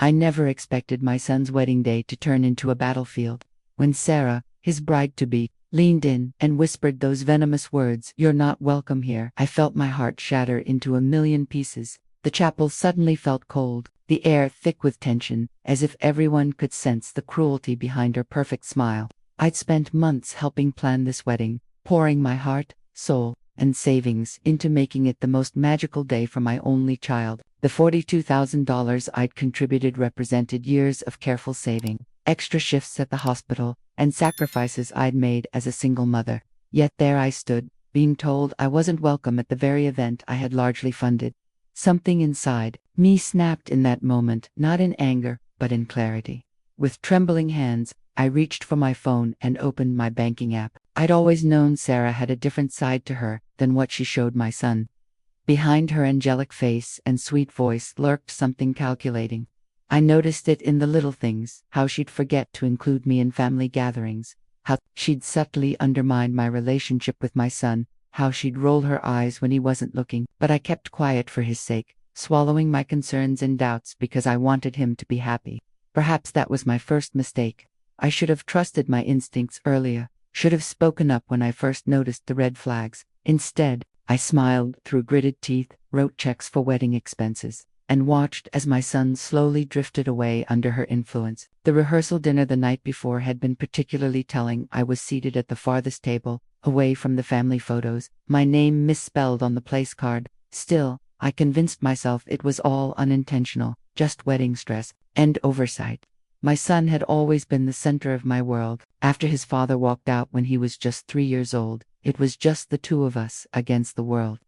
I never expected my son's wedding day to turn into a battlefield. When Sarah, his bride-to-be, leaned in and whispered those venomous words, "You're not welcome here," I felt my heart shatter into a million pieces. The chapel suddenly felt cold, the air thick with tension, as if everyone could sense the cruelty behind her perfect smile. I'd spent months helping plan this wedding, pouring my heart, soul, and savings into making it the most magical day for my only child. The $42,000 I'd contributed represented years of careful saving, extra shifts at the hospital, and sacrifices I'd made as a single mother. Yet there I stood, being told I wasn't welcome at the very event I had largely funded. Something inside me snapped in that moment, not in anger, but in clarity. With trembling hands, I reached for my phone and opened my banking app. I'd always known Sarah had a different side to her than what she showed my son. Behind her angelic face and sweet voice lurked something calculating. I noticed it in the little things, how she'd forget to include me in family gatherings, how she'd subtly undermine my relationship with my son, how she'd roll her eyes when he wasn't looking. But I kept quiet for his sake, swallowing my concerns and doubts because I wanted him to be happy. Perhaps that was my first mistake. I should have trusted my instincts earlier, should have spoken up when I first noticed the red flags. Instead, I smiled through gritted teeth, wrote checks for wedding expenses, and watched as my son slowly drifted away under her influence. The rehearsal dinner the night before had been particularly telling. I was seated at the farthest table, away from the family photos, my name misspelled on the place card. Still, I convinced myself it was all unintentional, just wedding stress and oversight. My son had always been the center of my world. After his father walked out when he was just 3 years old, it was just the two of us against the world.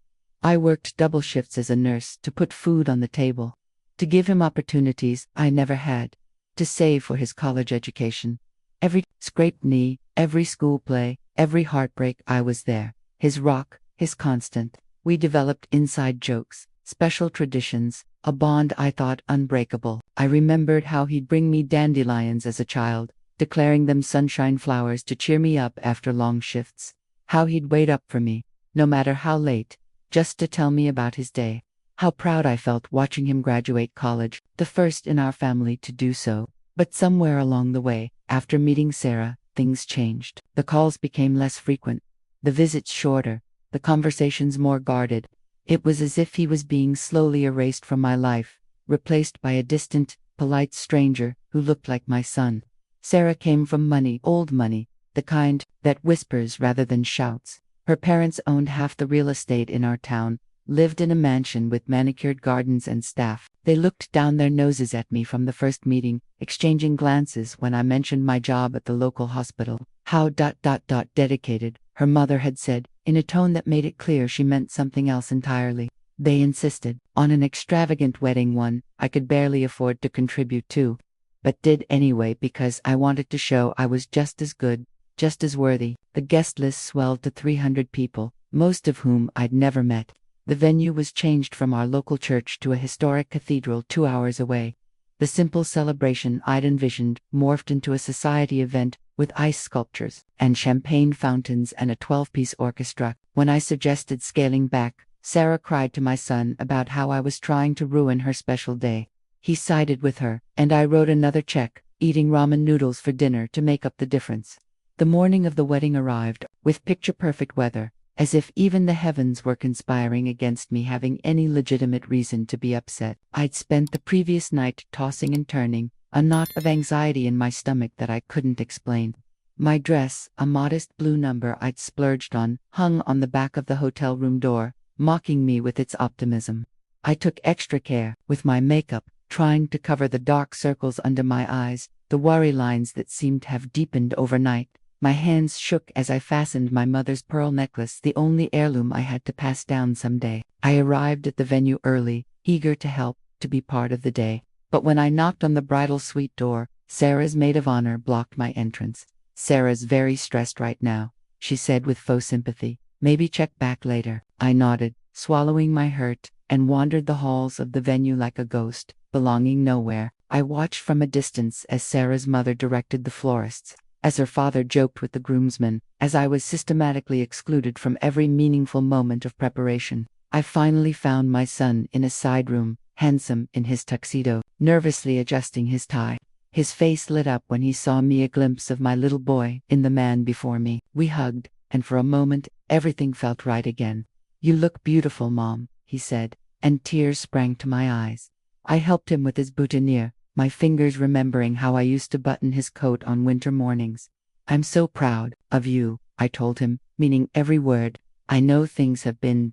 I worked double shifts as a nurse to put food on the table, to give him opportunities I never had, to save for his college education. Every scraped knee, every school play, every heartbreak, I was there. His rock, his constant. We developed inside jokes, special traditions, a bond I thought unbreakable. I remembered how he'd bring me dandelions as a child, declaring them sunshine flowers to cheer me up after long shifts. How he'd wait up for me, no matter how late, just to tell me about his day. How proud I felt watching him graduate college, the first in our family to do so. But somewhere along the way, after meeting Sarah, things changed. The calls became less frequent, the visits shorter, the conversations more guarded. It was as if he was being slowly erased from my life, replaced by a distant, polite stranger who looked like my son. Sarah came from money, old money, the kind that whispers rather than shouts. Her parents owned half the real estate in our town, lived in a mansion with manicured gardens and staff. They looked down their noses at me from the first meeting, exchanging glances when I mentioned my job at the local hospital. How dedicated, her mother had said, in a tone that made it clear she meant something else entirely. They insisted on an extravagant wedding, one I could barely afford to contribute to, but did anyway because I wanted to show I was just as good, just as worthy. The guest list swelled to 300 people, most of whom I'd never met. The venue was changed from our local church to a historic cathedral 2 hours away. The simple celebration I'd envisioned morphed into a society event with ice sculptures and champagne fountains and a 12-piece orchestra. When I suggested scaling back, Sarah cried to my son about how I was trying to ruin her special day. He sided with her, and I wrote another check, eating ramen noodles for dinner to make up the difference. The morning of the wedding arrived, with picture-perfect weather, as if even the heavens were conspiring against me having any legitimate reason to be upset. I'd spent the previous night tossing and turning, a knot of anxiety in my stomach that I couldn't explain. My dress, a modest blue number I'd splurged on, hung on the back of the hotel room door, mocking me with its optimism. I took extra care with my makeup, trying to cover the dark circles under my eyes, the worry lines that seemed to have deepened overnight. My hands shook as I fastened my mother's pearl necklace, the only heirloom I had to pass down someday. I arrived at the venue early, eager to help, to be part of the day. But when I knocked on the bridal suite door, Sarah's maid of honor blocked my entrance. "Sarah's very stressed right now," she said with faux sympathy. "Maybe check back later." I nodded, swallowing my hurt, and wandered the halls of the venue like a ghost, belonging nowhere. I watched from a distance as Sarah's mother directed the florists, as her father joked with the groomsmen, as I was systematically excluded from every meaningful moment of preparation. I finally found my son in a side room, handsome in his tuxedo, nervously adjusting his tie. His face lit up when he saw me, a glimpse of my little boy in the man before me. We hugged, and for a moment, everything felt right again. "You look beautiful, Mom," he said, and tears sprang to my eyes. I helped him with his boutonniere, my fingers remembering how I used to button his coat on winter mornings. "I'm so proud of you," I told him, meaning every word. "I know things have been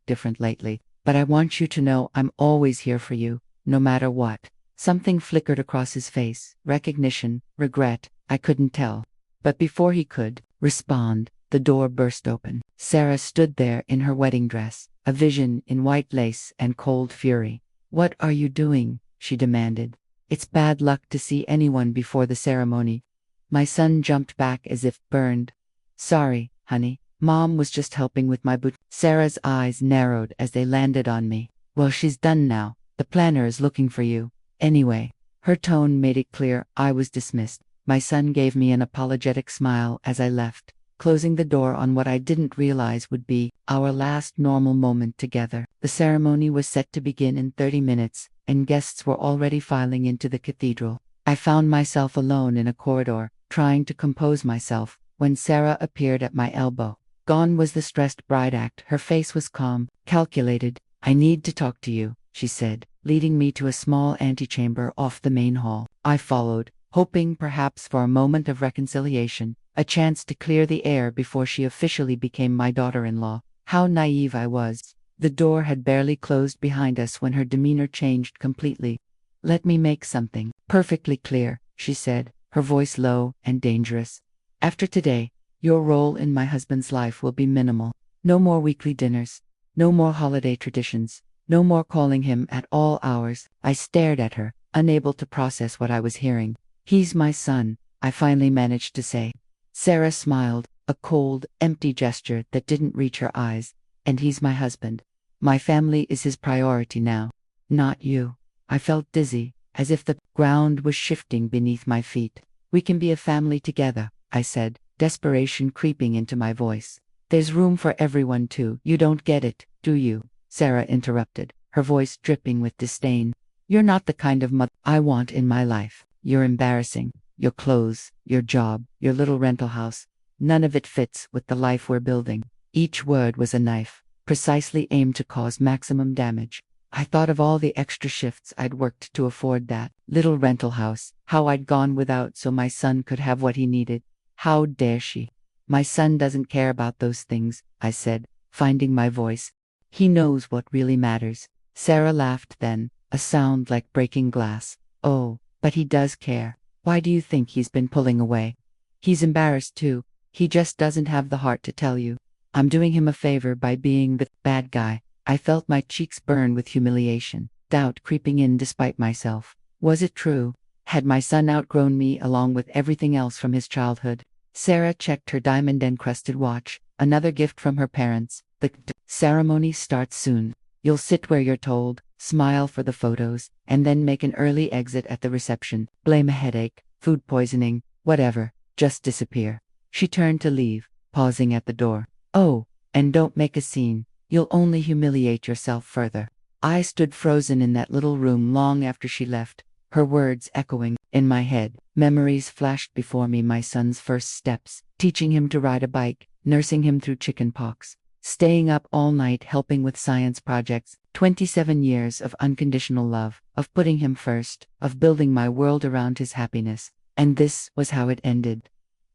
different lately, but I want you to know I'm always here for you, no matter what." Something flickered across his face, recognition, regret, I couldn't tell. But before he could respond, the door burst open. Sarah stood there in her wedding dress, a vision in white lace and cold fury. "What are you doing?" she demanded. "It's bad luck to see anyone before the ceremony." My son jumped back as if burned. "Sorry, honey. Mom was just helping with my boot." Sarah's eyes narrowed as they landed on me. "Well, she's done now. The planner is looking for you. Anyway." Her tone made it clear I was dismissed. My son gave me an apologetic smile as I left, closing the door on what I didn't realize would be our last normal moment together. The ceremony was set to begin in 30 minutes, and guests were already filing into the cathedral. I found myself alone in a corridor, trying to compose myself, when Sarah appeared at my elbow. Gone was the stressed bride act. Her face was calm, calculated. "I need to talk to you," she said, leading me to a small antechamber off the main hall. I followed, hoping perhaps for a moment of reconciliation, a chance to clear the air before she officially became my daughter-in-law. How naive I was. The door had barely closed behind us when her demeanor changed completely. "Let me make something perfectly clear," she said, her voice low and dangerous. "After today, your role in my husband's life will be minimal. No more weekly dinners. No more holiday traditions. No more calling him at all hours." I stared at her, unable to process what I was hearing. "He's my son," I finally managed to say. Sarah smiled, a cold, empty gesture that didn't reach her eyes. "And he's my husband. My family is his priority now. Not you." I felt dizzy, as if the ground was shifting beneath my feet. "We can be a family together," I said, desperation creeping into my voice. "There's room for everyone too." "You don't get it, do you?" Sarah interrupted, her voice dripping with disdain. "You're not the kind of mother I want in my life. You're embarrassing. Your clothes, your job, your little rental house. None of it fits with the life we're building." Each word was a knife, precisely aimed to cause maximum damage. I thought of all the extra shifts I'd worked to afford that little rental house, how I'd gone without so my son could have what he needed. How dare she? "My son doesn't care about those things," I said, finding my voice. "He knows what really matters." Sarah laughed then, a sound like breaking glass. "Oh, but he does care. Why do you think he's been pulling away? He's embarrassed too. He just doesn't have the heart to tell you. I'm doing him a favor by being the bad guy." I felt my cheeks burn with humiliation, doubt creeping in despite myself. Was it true? Had my son outgrown me along with everything else from his childhood? Sarah checked her diamond-encrusted watch, another gift from her parents. "The ceremony starts soon. You'll sit where you're told, smile for the photos, and then make an early exit at the reception. Blame a headache, food poisoning, whatever. Just disappear." She turned to leave, pausing at the door. "Oh, and don't make a scene. You'll only humiliate yourself further." I stood frozen in that little room long after she left, her words echoing in my head. Memories flashed before me: my son's first steps, teaching him to ride a bike, nursing him through chicken pox, staying up all night helping with science projects, 27 years of unconditional love, of putting him first, of building my world around his happiness. And this was how it ended.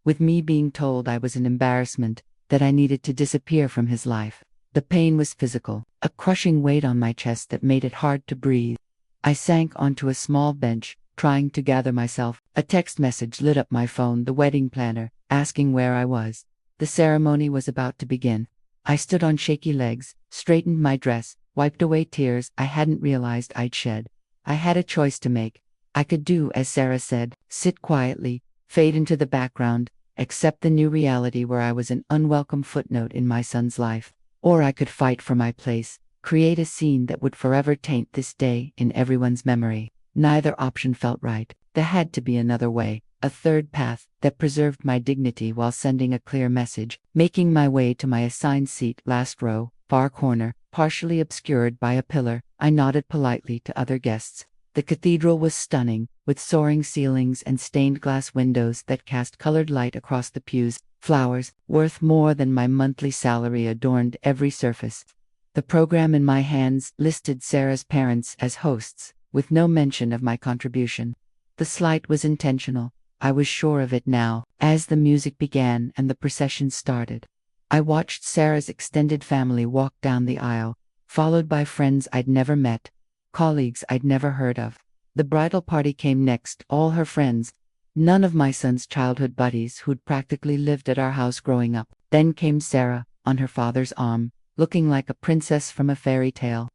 With me being told I was an embarrassment, that I needed to disappear from his life. The pain was physical, a crushing weight on my chest that made it hard to breathe. I sank onto a small bench, trying to gather myself. A text message lit up my phone, the wedding planner, asking where I was. The ceremony was about to begin. I stood on shaky legs, straightened my dress, wiped away tears I hadn't realized I'd shed. I had a choice to make. I could do as Sarah said, sit quietly, fade into the background, accept the new reality where I was an unwelcome footnote in my son's life. Or I could fight for my place, create a scene that would forever taint this day in everyone's memory. Neither option felt right. There had to be another way, a third path that preserved my dignity while sending a clear message. Making my way to my assigned seat, last row, far corner, partially obscured by a pillar. I nodded politely to other guests. The cathedral was stunning, with soaring ceilings and stained glass windows that cast colored light across the pews. Flowers, worth more than my monthly salary, adorned every surface. The program in my hands listed Sarah's parents as hosts, with no mention of my contribution. The slight was intentional. I was sure of it now. As the music began and the procession started, I watched Sarah's extended family walk down the aisle, followed by friends I'd never met, colleagues I'd never heard of. The bridal party came next, all her friends, none of my son's childhood buddies who'd practically lived at our house growing up. Then came Sarah, on her father's arm, looking like a princess from a fairy tale.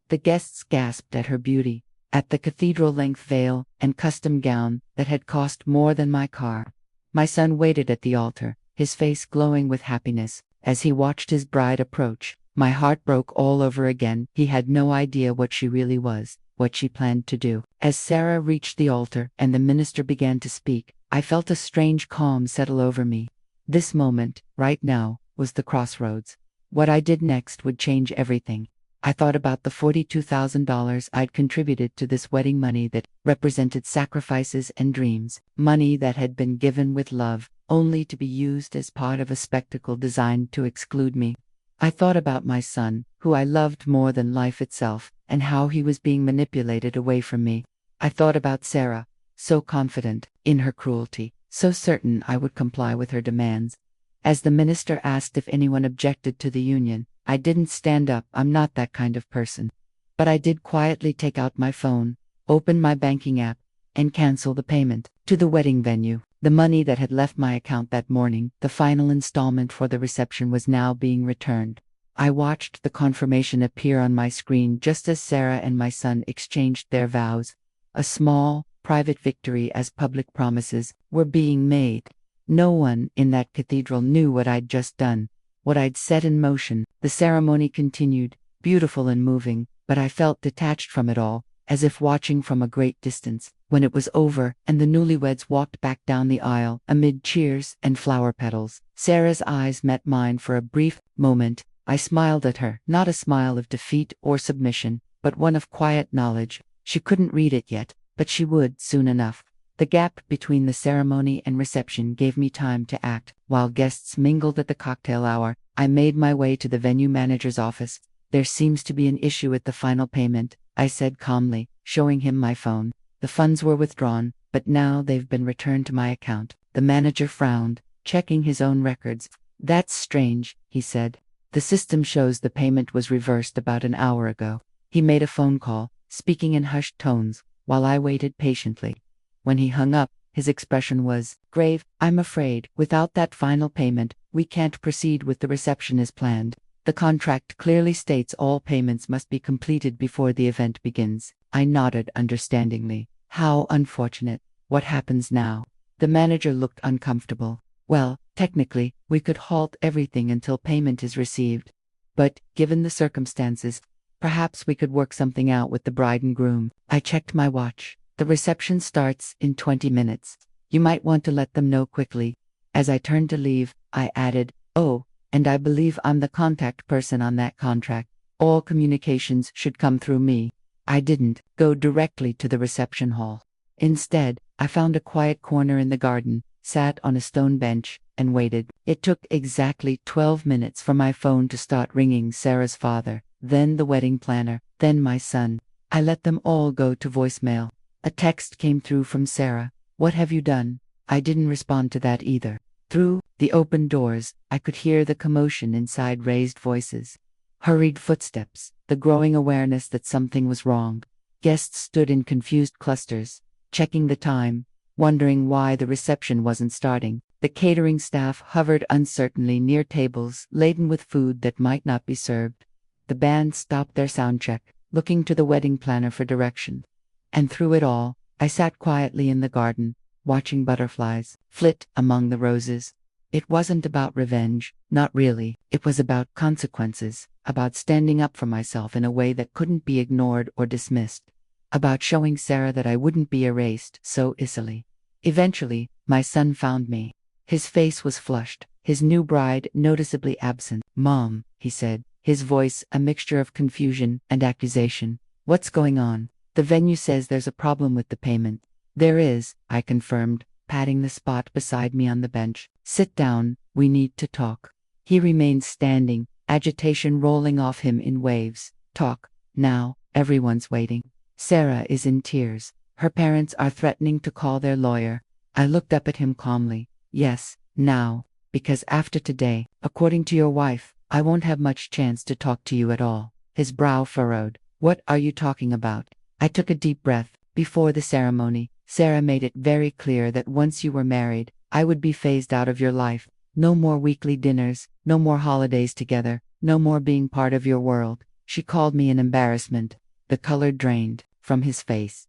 The guests gasped at her beauty, at the cathedral-length veil and custom gown that had cost more than my car. My son waited at the altar, his face glowing with happiness. As he watched his bride approach, my heart broke all over again. He had no idea what she really was, what she planned to do. As Sarah reached the altar and the minister began to speak, I felt a strange calm settle over me. This moment, right now, was the crossroads. What I did next would change everything. I thought about the $42,000 I'd contributed to this wedding, money that represented sacrifices and dreams, money that had been given with love, only to be used as part of a spectacle designed to exclude me. I thought about my son, who I loved more than life itself, and how he was being manipulated away from me. I thought about Sarah, so confident in her cruelty, so certain I would comply with her demands. As the minister asked if anyone objected to the union, I didn't stand up. I'm not that kind of person. But I did quietly take out my phone, open my banking app, and cancel the payment to the wedding venue. The money that had left my account that morning, the final installment for the reception, was now being returned. I watched the confirmation appear on my screen just as Sarah and my son exchanged their vows. A small, private victory, as public promises were being made. No one in that cathedral knew what I'd just done, what I'd set in motion. The ceremony continued, beautiful and moving, but I felt detached from it all, as if watching from a great distance. When it was over and the newlyweds walked back down the aisle amid cheers and flower petals, Sarah's eyes met mine for a brief moment. I smiled at her, not a smile of defeat or submission, but one of quiet knowledge. She couldn't read it yet, but she would soon enough. The gap between the ceremony and reception gave me time to act. While guests mingled at the cocktail hour, I made my way to the venue manager's office. "There seems to be an issue with the final payment," I said calmly, showing him my phone. "The funds were withdrawn, but now they've been returned to my account." The manager frowned, checking his own records. "That's strange," he said. "The system shows the payment was reversed about an hour ago." He made a phone call, speaking in hushed tones, while I waited patiently. When he hung up, his expression was grave. "I'm afraid, without that final payment, we can't proceed with the reception as planned. The contract clearly states all payments must be completed before the event begins." I nodded understandingly. "How unfortunate. What happens now?" The manager looked uncomfortable. "Well, technically, we could halt everything until payment is received. But, given the circumstances, perhaps we could work something out with the bride and groom." I checked my watch. "The reception starts in 20 minutes. You might want to let them know quickly." As I turned to leave, I added, "Oh, and I believe I'm the contact person on that contract. All communications should come through me." I didn't go directly to the reception hall. Instead, I found a quiet corner in the garden, sat on a stone bench, and waited. It took exactly 12 minutes for my phone to start ringing. Sarah's father, then the wedding planner, then my son. I let them all go to voicemail. A text came through from Sarah. "What have you done?" I didn't respond to that either. Through the open doors, I could hear the commotion inside, raised voices, hurried footsteps, the growing awareness that something was wrong. Guests stood in confused clusters, checking the time, wondering why the reception wasn't starting. The catering staff hovered uncertainly near tables laden with food that might not be served. The band stopped their sound check, looking to the wedding planner for direction. And through it all, I sat quietly in the garden, watching butterflies flit among the roses. It wasn't about revenge, not really. It was about consequences, about standing up for myself in a way that couldn't be ignored or dismissed, about showing Sarah that I wouldn't be erased so easily. Eventually, my son found me. His face was flushed, his new bride noticeably absent. "Mom," he said, his voice a mixture of confusion and accusation. What's going on? The venue says there's a problem with the payment. There is, I confirmed, patting the spot beside me on the bench. Sit down, we need to talk. He remained standing, agitation rolling off him in waves. Talk, now, everyone's waiting. Sarah is in tears. Her parents are threatening to call their lawyer. I looked up at him calmly. Yes, now, because after today, according to your wife, I won't have much chance to talk to you at all. His brow furrowed. What are you talking about? I took a deep breath. Before the ceremony, Sarah made it very clear that once you were married, I would be phased out of your life. No more weekly dinners, no more holidays together, no more being part of your world. She called me an embarrassment. The color drained from his face.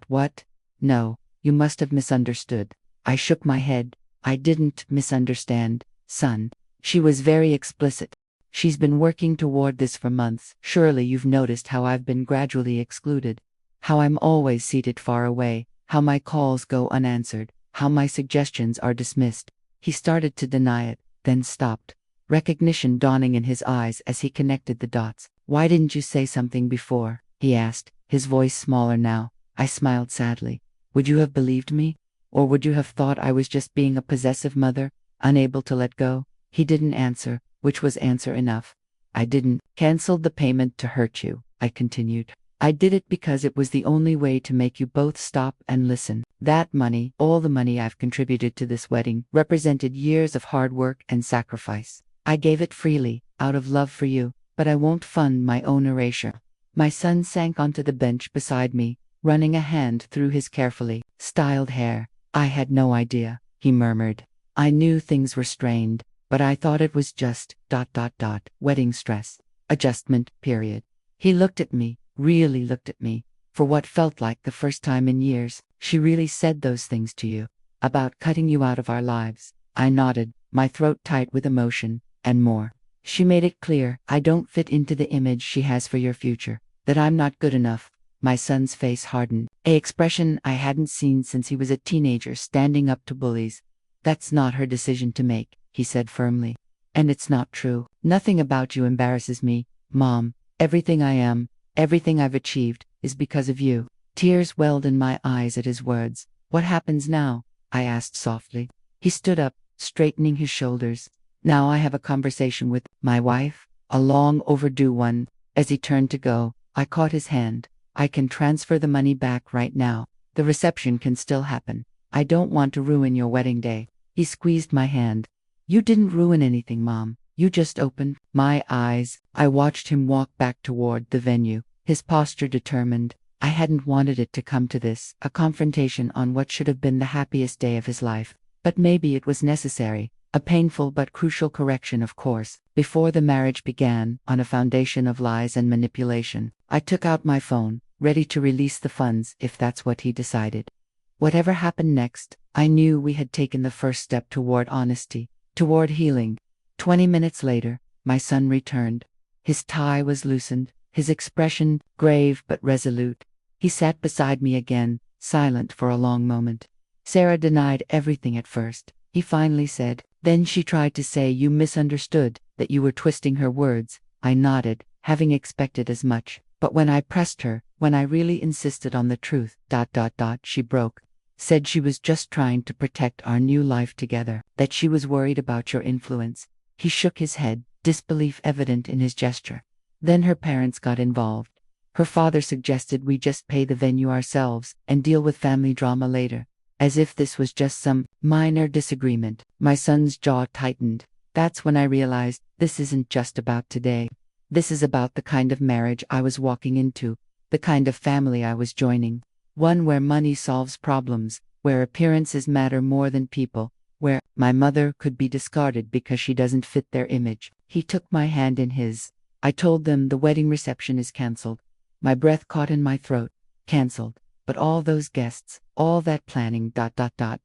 What? No, you must have misunderstood. I shook my head. I didn't misunderstand, son. She was very explicit. She's been working toward this for months. Surely you've noticed how I've been gradually excluded. How I'm always seated far away. How my calls go unanswered. How my suggestions are dismissed. He started to deny it, then stopped. Recognition dawning in his eyes as he connected the dots. Why didn't you say something before? He asked, his voice smaller now. I smiled sadly. Would you have believed me? Or would you have thought I was just being a possessive mother, unable to let go? He didn't answer, which was answer enough. I didn't cancel the payment to hurt you, I continued. I did it because it was the only way to make you both stop and listen. That money, all the money I've contributed to this wedding, represented years of hard work and sacrifice. I gave it freely, out of love for you, but I won't fund my own erasure. My son sank onto the bench beside me, running a hand through his carefully styled hair. I had no idea, he murmured. I knew things were strained, but I thought it was just ... wedding stress. Adjustment, period. He looked at me, really looked at me. For what felt like the first time in years, she really said those things to you. About cutting you out of our lives. I nodded, my throat tight with emotion, and more. She made it clear I don't fit into the image she has for your future, that I'm not good enough. My son's face hardened, an expression I hadn't seen since he was a teenager standing up to bullies. That's not her decision to make, he said firmly. And it's not true. Nothing about you embarrasses me, Mom. Everything I am, everything I've achieved, is because of you. Tears welled in my eyes at his words. What happens now? I asked softly. He stood up, straightening his shoulders. Now I have a conversation with my wife, a long overdue one. As he turned to go, I caught his hand. I can transfer the money back right now. The reception can still happen. I don't want to ruin your wedding day. He squeezed my hand. You didn't ruin anything, Mom. You just opened my eyes. I watched him walk back toward the venue, his posture determined. I hadn't wanted it to come to this, a confrontation on what should have been the happiest day of his life. But maybe it was necessary. A painful but crucial correction, of course. Before the marriage began, on a foundation of lies and manipulation, I took out my phone, ready to release the funds if that's what he decided. Whatever happened next, I knew we had taken the first step toward honesty, toward healing. 20 minutes later, my son returned. His tie was loosened, his expression grave but resolute. He sat beside me again, silent for a long moment. Sarah denied everything at first. He finally said, then she tried to say you misunderstood, that you were twisting her words. I nodded, having expected as much. But when I pressed her, when I really insisted on the truth, she broke. Said she was just trying to protect our new life together, that she was worried about your influence. He shook his head, disbelief evident in his gesture. Then her parents got involved. Her father suggested we just pay the venue ourselves and deal with family drama later. As if this was just some minor disagreement. My son's jaw tightened. That's when I realized this isn't just about today. This is about the kind of marriage I was walking into, the kind of family I was joining. One where money solves problems, where appearances matter more than people, where my mother could be discarded because she doesn't fit their image. He took my hand in his. I told them the wedding reception is cancelled. My breath caught in my throat. Cancelled. But all those guests, all that planning.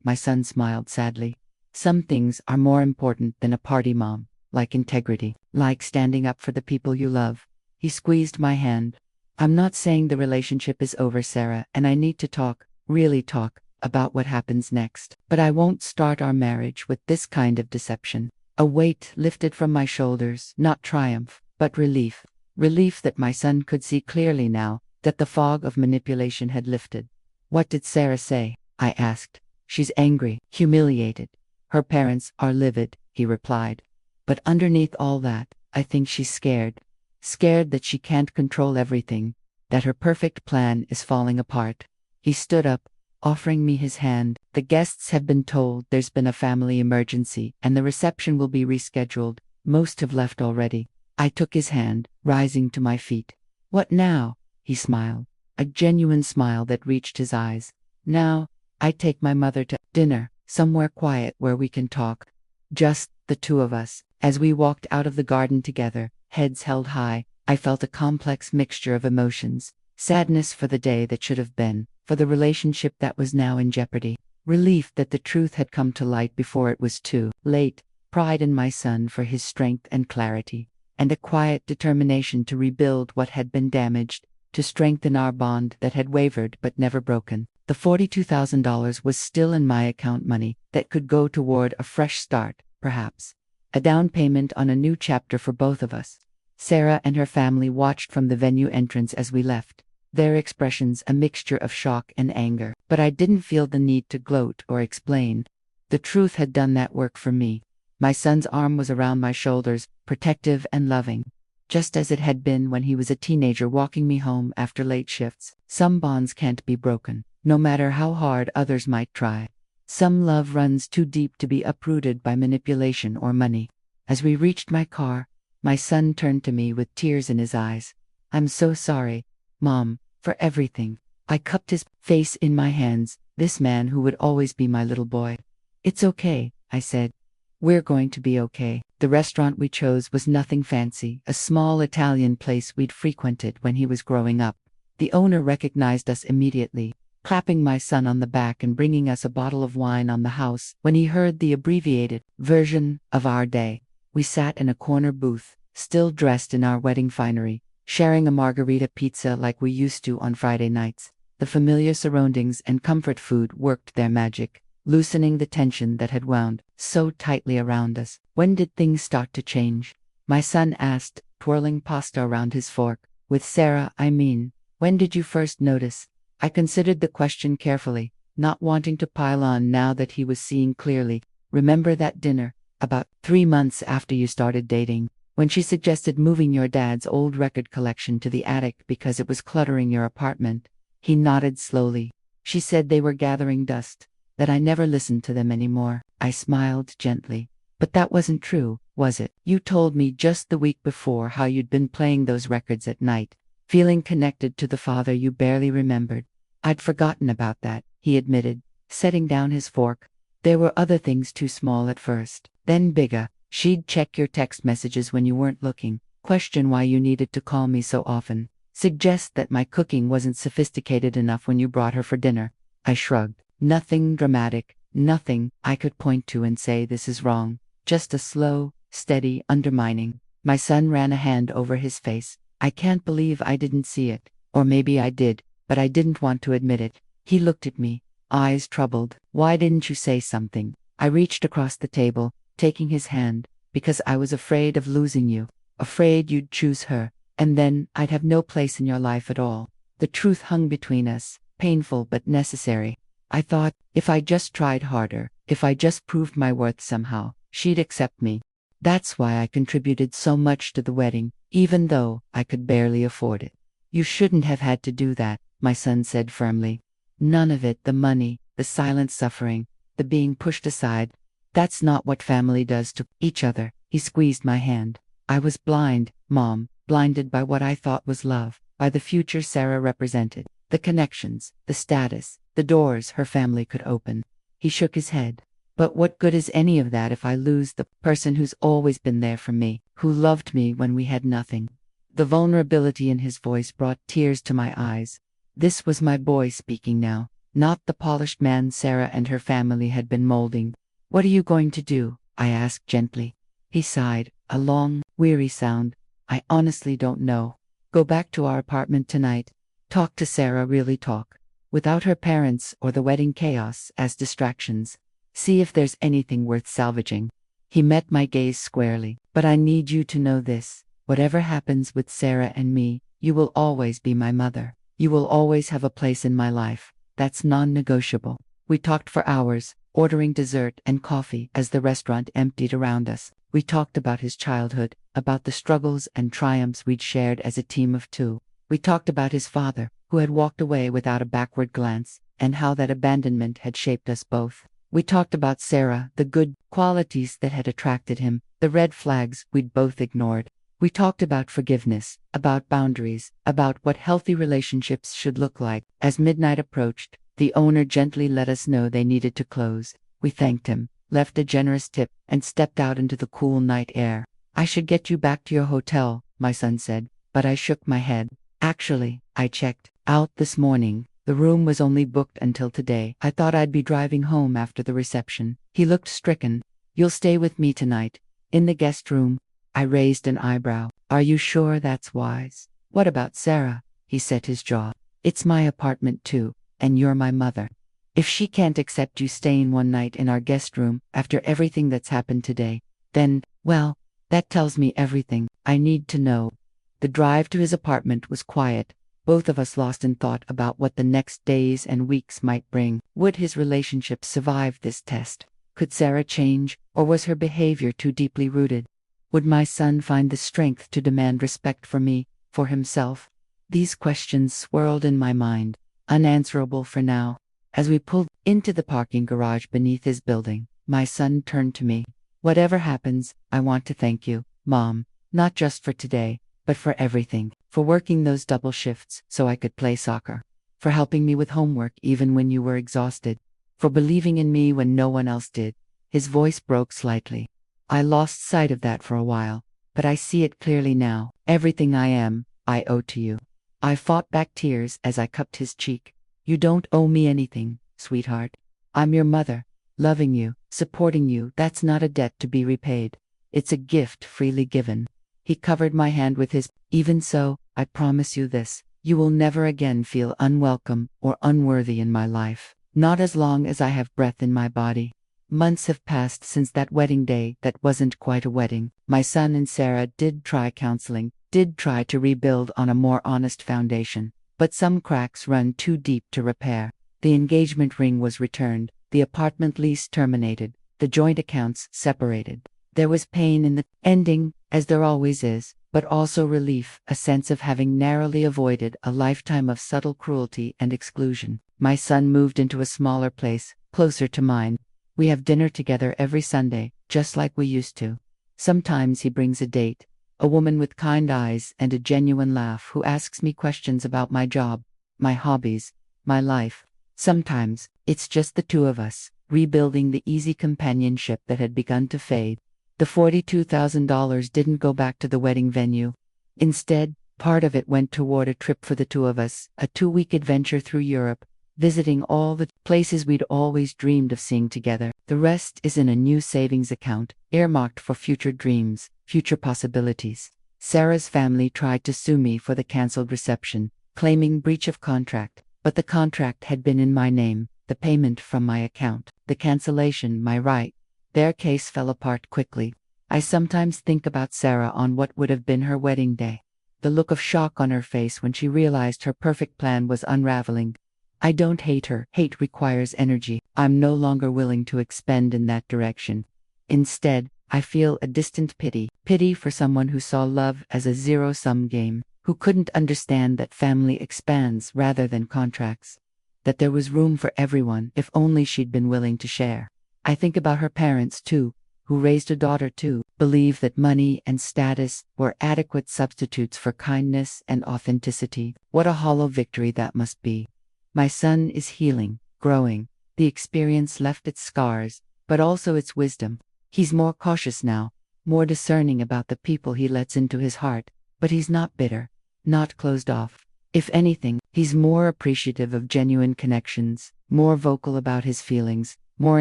My son smiled sadly. Some things are more important than a party, Mom, like integrity, like standing up for the people you love. He squeezed my hand. I'm not saying the relationship is over, Sarah, and I need to talk, really talk, about what happens next. But I won't start our marriage with this kind of deception. A weight lifted from my shoulders, not triumph, but relief. Relief that my son could see clearly now, that the fog of manipulation had lifted. "What did Sarah say?" I asked. "She's angry, humiliated. Her parents are livid," he replied. "But underneath all that, I think she's scared. Scared that she can't control everything, that her perfect plan is falling apart." He stood up, offering me his hand. "The guests have been told there's been a family emergency and the reception will be rescheduled. Most have left already." I took his hand, rising to my feet. "What now?" He smiled, a genuine smile that reached his eyes. "Now, I take my mother to dinner, somewhere quiet where we can talk. Just the two of us." As we walked out of the garden together, heads held high, I felt a complex mixture of emotions. Sadness for the day that should have been, for the relationship that was now in jeopardy. Relief that the truth had come to light before it was too late. Pride in my son for his strength and clarity. And a quiet determination to rebuild what had been damaged, to strengthen our bond that had wavered but never broken. The $42,000 was still in my account, money that could go toward a fresh start, perhaps. A down payment on a new chapter for both of us. Sarah and her family watched from the venue entrance as we left, their expressions a mixture of shock and anger. But I didn't feel the need to gloat or explain. The truth had done that work for me. My son's arm was around my shoulders, protective and loving, just as it had been when he was a teenager walking me home after late shifts. Some bonds can't be broken, no matter how hard others might try. Some love runs too deep to be uprooted by manipulation or money. As we reached my car, my son turned to me with tears in his eyes. "I'm so sorry, Mom, for everything." I cupped his face in my hands, this man who would always be my little boy. "It's okay," I said. "We're going to be okay." The restaurant we chose was nothing fancy, a small Italian place we'd frequented when he was growing up. The owner recognized us immediately, clapping my son on the back and bringing us a bottle of wine on the house when he heard the abbreviated version of our day. We sat in a corner booth, still dressed in our wedding finery, sharing a margarita pizza like we used to on Friday nights. The familiar surroundings and comfort food worked their magic, loosening the tension that had wound so tightly around us. "When did things start to change?" my son asked, twirling pasta around his fork. "With Sarah, I mean. When did you first notice?" I considered the question carefully, not wanting to pile on now that he was seeing clearly. "Remember that dinner, about 3 months after you started dating, when she suggested moving your dad's old record collection to the attic because it was cluttering your apartment?" He nodded slowly. "She said they were gathering dust, that I never listened to them anymore." I smiled gently. "But that wasn't true, was it? You told me just the week before how you'd been playing those records at night, feeling connected to the father you barely remembered." "I'd forgotten about that," he admitted, setting down his fork. "There were other things too small at first, then bigger. She'd check your text messages when you weren't looking, question why you needed to call me so often, suggest that my cooking wasn't sophisticated enough when you brought her for dinner." I shrugged. Nothing dramatic, nothing I could point to and say this is wrong, just a slow, steady undermining. My son ran a hand over his face. "I can't believe I didn't see it. Or maybe I did, but I didn't want to admit it." He looked at me, eyes troubled. "Why didn't you say something?" I reached across the table, taking his hand. "Because I was afraid of losing you, afraid you'd choose her, and then I'd have no place in your life at all." The truth hung between us, painful but necessary. I thought, if I just tried harder, if I just proved my worth somehow, she'd accept me. That's why I contributed so much to the wedding, even though I could barely afford it. "You shouldn't have had to do that," my son said firmly. "None of it, the money, the silent suffering, the being pushed aside. That's not what family does to each other." He squeezed my hand. "I was blind, Mom, blinded by what I thought was love, by the future Sarah represented, the connections, the status, the doors her family could open." He shook his head. "But what good is any of that if I lose the person who's always been there for me, who loved me when we had nothing?" The vulnerability in his voice brought tears to my eyes. This was my boy speaking now, not the polished man Sarah and her family had been molding. "What are you going to do?" I asked gently. He sighed, a long, weary sound. "I honestly don't know. Go back to our apartment tonight. Talk to Sarah, really talk, without her parents or the wedding chaos as distractions. See if there's anything worth salvaging." He met my gaze squarely. But I need you to know this. Whatever happens with Sarah and me, you will always be my mother. You will always have a place in my life. That's non-negotiable. We talked for hours, ordering dessert and coffee as the restaurant emptied around us. We talked about his childhood, about the struggles and triumphs we'd shared as a team of two. We talked about his father, who had walked away without a backward glance, and how that abandonment had shaped us both. We talked about Sarah, the good qualities that had attracted him, the red flags we'd both ignored. We talked about forgiveness, about boundaries, about what healthy relationships should look like. As midnight approached, the owner gently let us know they needed to close. We thanked him, left a generous tip, and stepped out into the cool night air. I should get you back to your hotel, my son said, but I shook my head. Actually, I checked out this morning. The room was only booked until today. I thought I'd be driving home after the reception. He looked stricken. You'll stay with me tonight, in the guest room. I raised an eyebrow. Are you sure that's wise? What about Sarah? He set his jaw. It's my apartment too, and you're my mother. If she can't accept you staying one night in our guest room after everything that's happened today, then, well, that tells me everything I need to know. The drive to his apartment was quiet, both of us lost in thought about what the next days and weeks might bring. Would his relationship survive this test? Could Sarah change, or was her behavior too deeply rooted? Would my son find the strength to demand respect for me, for himself? These questions swirled in my mind, unanswerable for now. As we pulled into the parking garage beneath his building, my son turned to me. Whatever happens, I want to thank you, Mom, not just for today, but for everything, for working those double shifts so I could play soccer, for helping me with homework even when you were exhausted, for believing in me when no one else did. His voice broke slightly. I lost sight of that for a while, but I see it clearly now. Everything I am, I owe to you. I fought back tears as I cupped his cheek. You don't owe me anything, sweetheart. I'm your mother, loving you, supporting you. That's not a debt to be repaid. It's a gift freely given. He covered my hand with his. Even so, I promise you this. You will never again feel unwelcome or unworthy in my life. Not as long as I have breath in my body. Months have passed since that wedding day that wasn't quite a wedding. My son and Sarah did try counseling, did try to rebuild on a more honest foundation. But some cracks run too deep to repair. The engagement ring was returned, the apartment lease terminated, the joint accounts separated. There was pain in the ending, as there always is, but also relief, a sense of having narrowly avoided a lifetime of subtle cruelty and exclusion. My son moved into a smaller place, closer to mine. We have dinner together every Sunday, just like we used to. Sometimes he brings a date, a woman with kind eyes and a genuine laugh who asks me questions about my job, my hobbies, my life. Sometimes, it's just the two of us, rebuilding the easy companionship that had begun to fade. The $42,000 didn't go back to the wedding venue. Instead, part of it went toward a trip for the two of us, a 2-week adventure through Europe, visiting all the places we'd always dreamed of seeing together. The rest is in a new savings account, earmarked for future dreams, future possibilities. Sarah's family tried to sue me for the canceled reception, claiming breach of contract, but the contract had been in my name, the payment from my account, the cancellation my right. Their case fell apart quickly. I sometimes think about Sarah on what would have been her wedding day. The look of shock on her face when she realized her perfect plan was unraveling. I don't hate her. Hate requires energy I'm no longer willing to expend in that direction. Instead, I feel a distant pity. Pity for someone who saw love as a zero-sum game, who couldn't understand that family expands rather than contracts. That there was room for everyone if only she'd been willing to share. I think about her parents too, who raised a daughter to believe that money and status were adequate substitutes for kindness and authenticity. What a hollow victory that must be. My son is healing, growing. The experience left its scars, but also its wisdom. He's more cautious now, more discerning about the people he lets into his heart, but he's not bitter, not closed off. If anything, he's more appreciative of genuine connections, more vocal about his feelings, more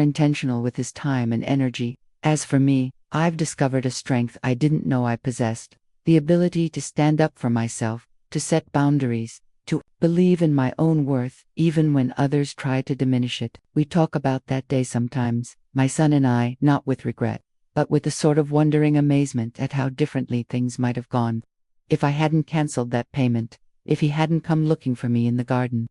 intentional with his time and energy. As for me, I've discovered a strength I didn't know I possessed, the ability to stand up for myself, to set boundaries, to believe in my own worth, even when others try to diminish it. We talk about that day sometimes, my son and I, not with regret, but with a sort of wondering amazement at how differently things might have gone. If I hadn't cancelled that payment, if he hadn't come looking for me in the garden,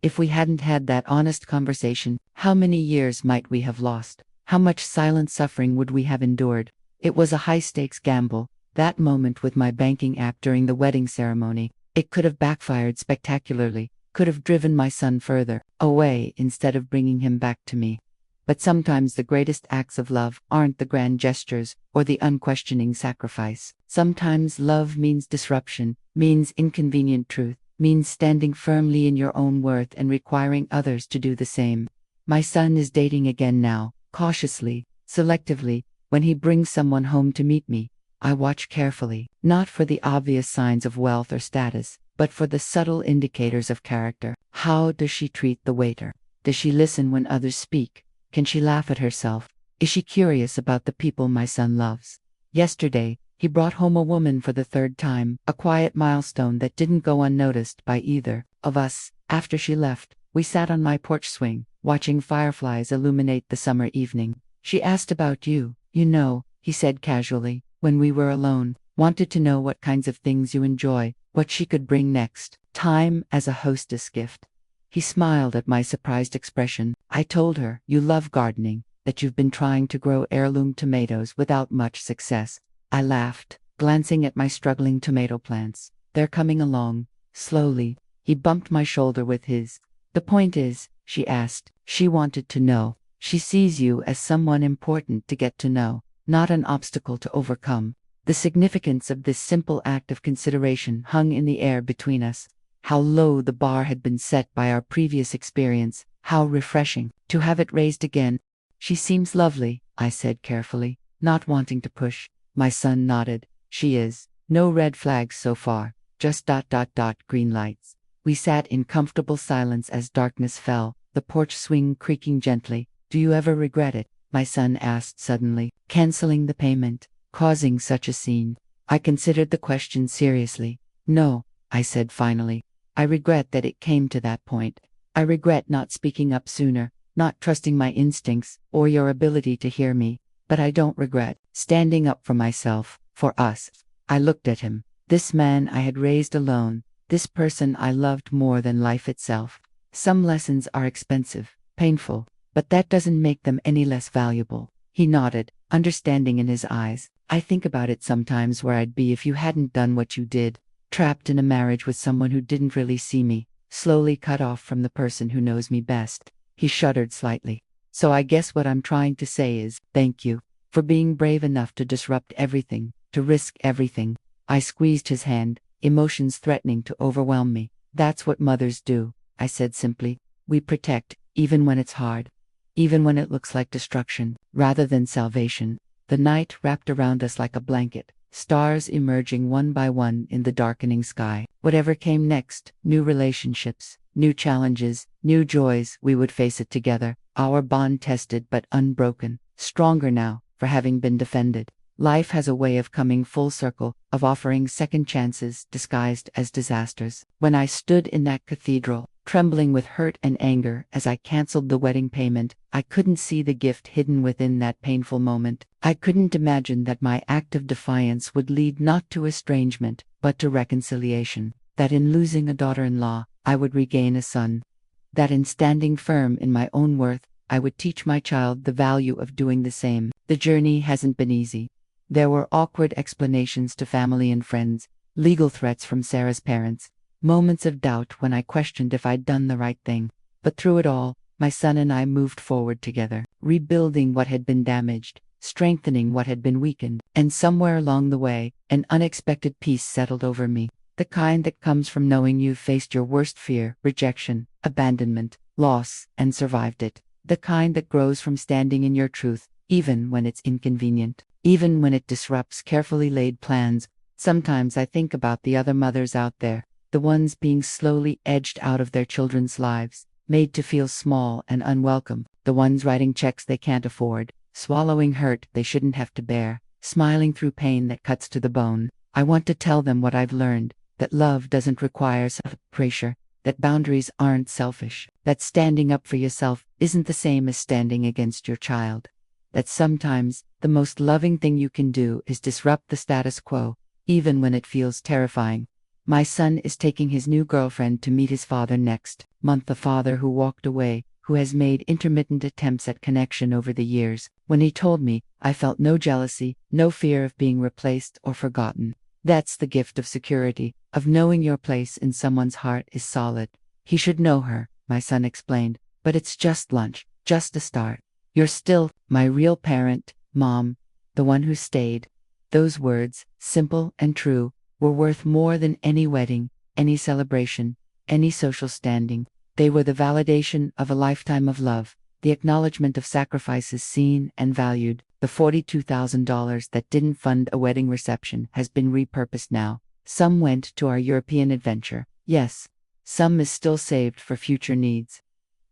if we hadn't had that honest conversation, how many years might we have lost? How much silent suffering would we have endured? It was a high-stakes gamble, that moment with my banking app during the wedding ceremony. It could have backfired spectacularly, could have driven my son further away instead of bringing him back to me. But sometimes the greatest acts of love aren't the grand gestures or the unquestioning sacrifice. Sometimes love means disruption, means inconvenient truth, means standing firmly in your own worth and requiring others to do the same. My son is dating again now, cautiously, selectively. When he brings someone home to meet me, I watch carefully, not for the obvious signs of wealth or status, but for the subtle indicators of character. How does she treat the waiter? Does she listen when others speak? Can she laugh at herself? Is she curious about the people my son loves? Yesterday, he brought home a woman for the third time, a quiet milestone that didn't go unnoticed by either of us. After she left, we sat on my porch swing, watching fireflies illuminate the summer evening. She asked about you, he said casually, when we were alone, wanted to know what kinds of things you enjoy, what she could bring next. Time as a hostess gift. He smiled at my surprised expression. I told her, you love gardening, that you've been trying to grow heirloom tomatoes without much success. I laughed, glancing at my struggling tomato plants. They're coming along, slowly. He bumped my shoulder with his. The point is, she asked, she wanted to know. She sees you as someone important to get to know, not an obstacle to overcome. The significance of this simple act of consideration hung in the air between us. How low the bar had been set by our previous experience, how refreshing to have it raised again. She seems lovely, I said carefully, not wanting to push. My son nodded. She is. No red flags so far, just ... green lights. We sat in comfortable silence as darkness fell, the porch swing creaking gently. Do you ever regret it? My son asked suddenly, canceling the payment, causing such a scene. I considered the question seriously. No, I said finally. I regret that it came to that point. I regret not speaking up sooner, not trusting my instincts or your ability to hear me. But I don't regret standing up for myself, for us. I looked at him. This man I had raised alone, this person I loved more than life itself. Some lessons are expensive, painful, but that doesn't make them any less valuable. He nodded, understanding in his eyes. I think about it sometimes where I'd be if you hadn't done what you did. Trapped in a marriage with someone who didn't really see me, slowly cut off from the person who knows me best. He shuddered slightly. So I guess what I'm trying to say is, thank you, for being brave enough to disrupt everything, to risk everything. I squeezed his hand, emotions threatening to overwhelm me. That's what mothers do, I said simply. We protect, even when it's hard. Even when it looks like destruction, rather than salvation. The night wrapped around us like a blanket, stars emerging one by one in the darkening sky. Whatever came next, new relationships, new challenges, new joys, we would face it together, our bond tested but unbroken, stronger now, for having been defended. Life has a way of coming full circle, of offering second chances disguised as disasters. When I stood in that cathedral, trembling with hurt and anger as I canceled the wedding payment, I couldn't see the gift hidden within that painful moment. I couldn't imagine that my act of defiance would lead not to estrangement, but to reconciliation. That in losing a daughter-in-law, I would regain a son. That in standing firm in my own worth, I would teach my child the value of doing the same. The journey hasn't been easy. There were awkward explanations to family and friends, legal threats from Sarah's parents, moments of doubt when I questioned if I'd done the right thing. But through it all, my son and I moved forward together, rebuilding what had been damaged, strengthening what had been weakened, and somewhere along the way, an unexpected peace settled over me. The kind that comes from knowing you've faced your worst fear, rejection, abandonment, loss, and survived it. The kind that grows from standing in your truth, even when it's inconvenient, even when it disrupts carefully laid plans. Sometimes I think about the other mothers out there, the ones being slowly edged out of their children's lives, made to feel small and unwelcome, the ones writing checks they can't afford, swallowing hurt they shouldn't have to bear, smiling through pain that cuts to the bone. I want to tell them what I've learned, that love doesn't require self-pressure, that boundaries aren't selfish, that standing up for yourself isn't the same as standing against your child, that sometimes, the most loving thing you can do is disrupt the status quo, even when it feels terrifying. My son is taking his new girlfriend to meet his father next month, the father who walked away, who has made intermittent attempts at connection over the years. When he told me, I felt no jealousy, no fear of being replaced or forgotten. That's the gift of security, of knowing your place in someone's heart is solid. He should know her, my son explained, but it's just lunch, just a start. You're still my real parent, Mom, the one who stayed. Those words, simple and true, were worth more than any wedding, any celebration, any social standing. They were the validation of a lifetime of love, the acknowledgement of sacrifices seen and valued. The $42,000 that didn't fund a wedding reception has been repurposed now. Some went to our European adventure, yes. Some is still saved for future needs.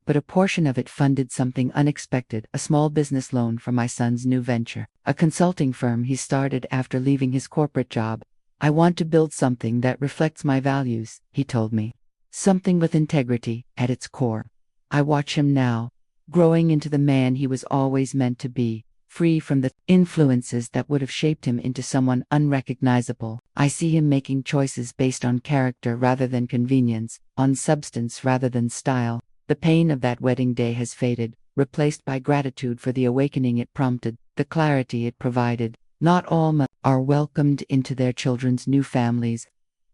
But a portion of it funded something unexpected, a small business loan for my son's new venture, a consulting firm he started after leaving his corporate job. I want to build something that reflects my values, he told me. Something with integrity at its core. I watch him now, growing into the man he was always meant to be, free from the influences that would have shaped him into someone unrecognizable. I see him making choices based on character rather than convenience, on substance rather than style. The pain of that wedding day has faded, replaced by gratitude for the awakening it prompted, the clarity it provided. Not all men are welcomed into their children's new families.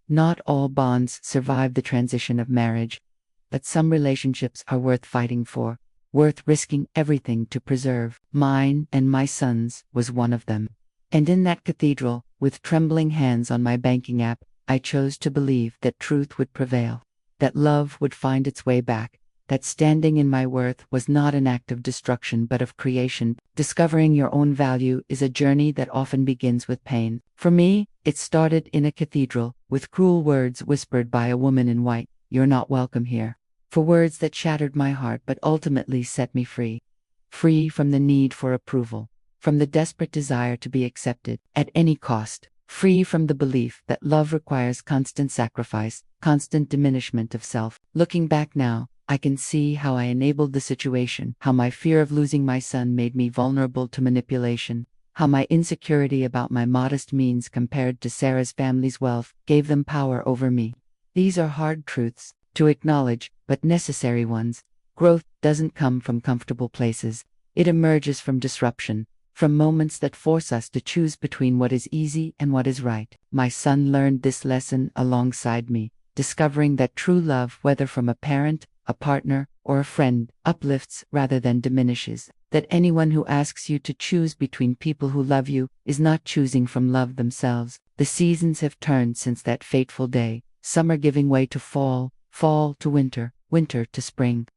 Not all bonds survive the transition of marriage. But some relationships are worth fighting for, worth risking everything to preserve. Mine and my son's was one of them. And in that cathedral, with trembling hands on my banking app, I chose to believe that truth would prevail, that love would find its way back, that standing in my worth was not an act of destruction but of creation. Discovering your own value is a journey that often begins with pain. For me, it started in a cathedral, with cruel words whispered by a woman in white, "You're not welcome here." For words that shattered my heart but ultimately set me free. Free from the need for approval, from the desperate desire to be accepted at any cost. Free from the belief that love requires constant sacrifice, constant diminishment of self. Looking back now, I can see how I enabled the situation, how my fear of losing my son made me vulnerable to manipulation, how my insecurity about my modest means compared to Sarah's family's wealth gave them power over me. These are hard truths to acknowledge, but necessary ones. Growth doesn't come from comfortable places. It emerges from disruption, from moments that force us to choose between what is easy and what is right. My son learned this lesson alongside me, discovering that true love, whether from a parent, a partner, or a friend, uplifts rather than diminishes. That anyone who asks you to choose between people who love you is not choosing from love themselves. The seasons have turned since that fateful day, summer giving way to fall, fall to winter, winter to spring.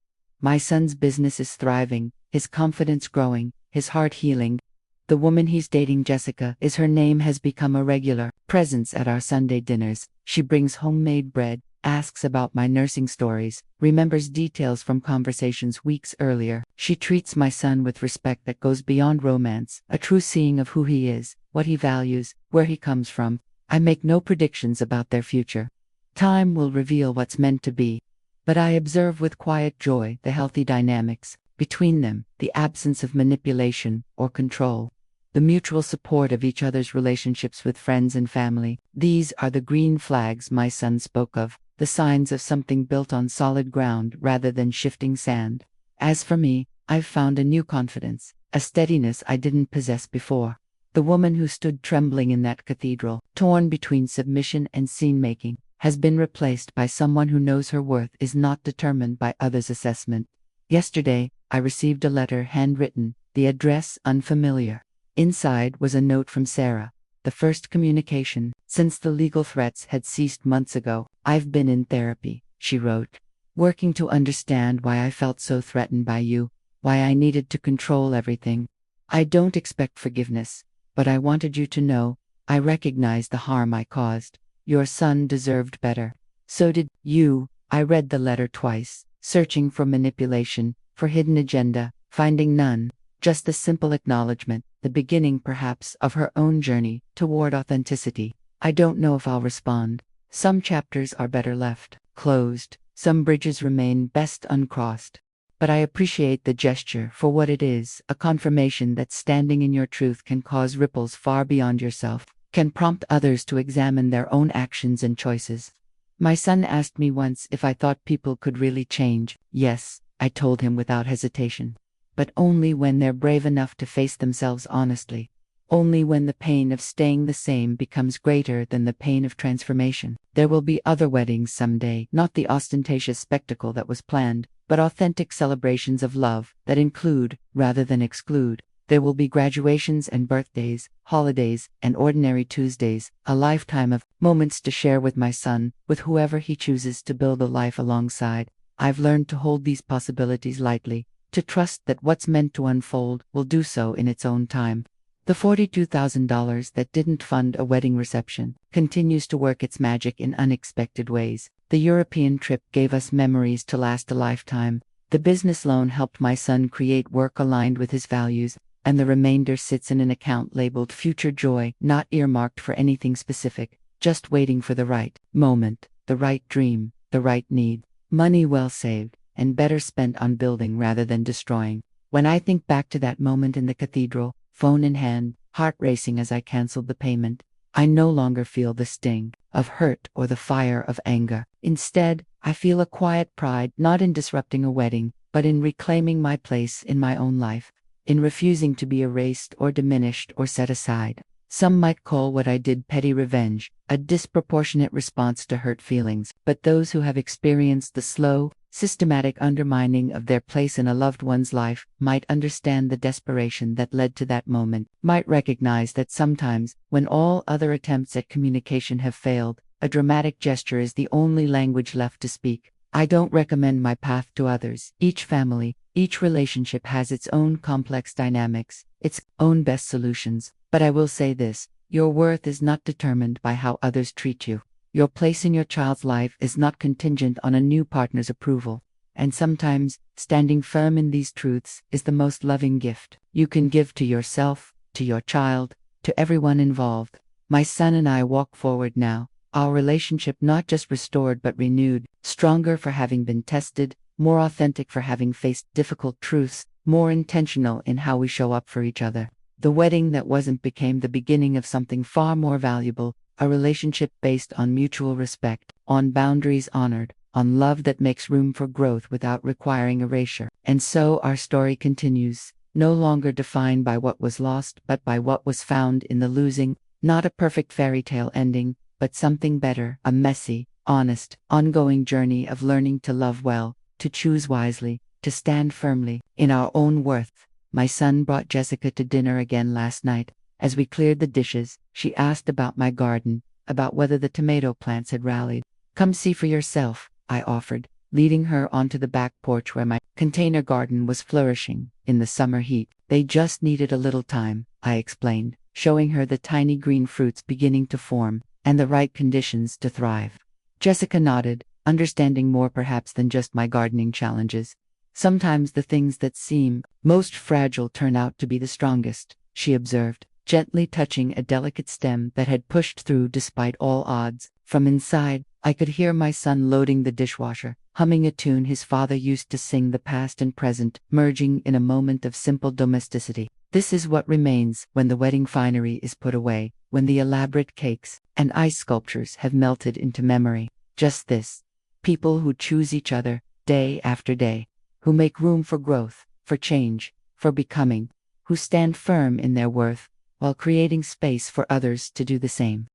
My son's business is thriving, his confidence growing, his heart healing. The woman he's dating, Jessica, is her name, has become a regular presence at our Sunday dinners. She brings homemade bread, asks about my nursing stories, remembers details from conversations weeks earlier. She treats my son with respect that goes beyond romance, a true seeing of who he is, what he values, where he comes from. I make no predictions about their future. Time will reveal what's meant to be. But I observe with quiet joy the healthy dynamics between them, the absence of manipulation or control, the mutual support of each other's relationships with friends and family. These are the green flags my son spoke of, the signs of something built on solid ground rather than shifting sand. As for me, I've found a new confidence, a steadiness I didn't possess before. The woman who stood trembling in that cathedral, torn between submission and scene-making, has been replaced by someone who knows her worth is not determined by others' assessment. Yesterday, I received a letter handwritten, the address unfamiliar. Inside was a note from Sarah, the first communication since the legal threats had ceased months ago. "I've been in therapy," she wrote, "working to understand why I felt so threatened by you, why I needed to control everything. I don't expect forgiveness, but I wanted you to know, I recognize the harm I caused. Your son deserved better. So did you." I read the letter twice, searching for manipulation, for hidden agenda, finding none, just the simple acknowledgement, the beginning perhaps of her own journey toward authenticity. I don't know if I'll respond. Some chapters are better left closed, some bridges remain best uncrossed. but I appreciate the gesture for what it is, a confirmation that standing in your truth can cause ripples far beyond yourself, can prompt others to examine their own actions and choices. My son asked me once if I thought people could really change. Yes, I told him without hesitation. But only when they're brave enough to face themselves honestly. Only when the pain of staying the same becomes greater than the pain of transformation. There will be other weddings someday, not the ostentatious spectacle that was planned, but authentic celebrations of love that include, rather than exclude. There will be graduations and birthdays, holidays, and ordinary Tuesdays, a lifetime of moments to share with my son, with whoever he chooses to build a life alongside. I've learned to hold these possibilities lightly, to trust that what's meant to unfold will do so in its own time. The $42,000 that didn't fund a wedding reception continues to work its magic in unexpected ways. The European trip gave us memories to last a lifetime. The business loan helped my son create work aligned with his values, and the remainder sits in an account labeled Future Joy, not earmarked for anything specific, just waiting for the right moment, the right dream, the right need. Money well saved, and better spent on building rather than destroying. When I think back to that moment in the cathedral, phone in hand, heart racing as I canceled the payment, I no longer feel the sting of hurt or the fire of anger. Instead, I feel a quiet pride not in disrupting a wedding, but in reclaiming my place in my own life, in refusing to be erased or diminished or set aside. Some might call what I did petty revenge, a disproportionate response to hurt feelings, but those who have experienced the slow, systematic undermining of their place in a loved one's life might understand the desperation that led to that moment, might recognize that sometimes, when all other attempts at communication have failed, a dramatic gesture is the only language left to speak. I don't recommend my path to others. Each family, each relationship has its own complex dynamics, its own best solutions. But I will say this, your worth is not determined by how others treat you. Your place in your child's life is not contingent on a new partner's approval. And sometimes, standing firm in these truths is the most loving gift you can give to yourself, to your child, to everyone involved. My son and I walk forward now, our relationship not just restored but renewed, stronger for having been tested, more authentic for having faced difficult truths, more intentional in how we show up for each other. The wedding that wasn't became the beginning of something far more valuable, a relationship based on mutual respect, on boundaries honored, on love that makes room for growth without requiring erasure. And so our story continues, no longer defined by what was lost but by what was found in the losing, not a perfect fairy tale ending, but something better, a messy, honest, ongoing journey of learning to love well, to choose wisely, to stand firmly in our own worth. My son brought Jessica to dinner again last night. As we cleared the dishes, she asked about my garden, about whether the tomato plants had rallied. Come see for yourself, I offered, leading her onto the back porch where my container garden was flourishing in the summer heat. They just needed a little time, I explained, showing her the tiny green fruits beginning to form, and the right conditions to thrive. Jessica nodded, understanding more perhaps than just my gardening challenges. Sometimes the things that seem most fragile turn out to be the strongest, she observed, gently touching a delicate stem that had pushed through despite all odds. From inside, I could hear my son loading the dishwasher, humming a tune his father used to sing, the past and present merging in a moment of simple domesticity. This is what remains when the wedding finery is put away, when the elaborate cakes and ice sculptures have melted into memory. Just this. People who choose each other, day after day, who make room for growth, for change, for becoming, who stand firm in their worth, while creating space for others to do the same.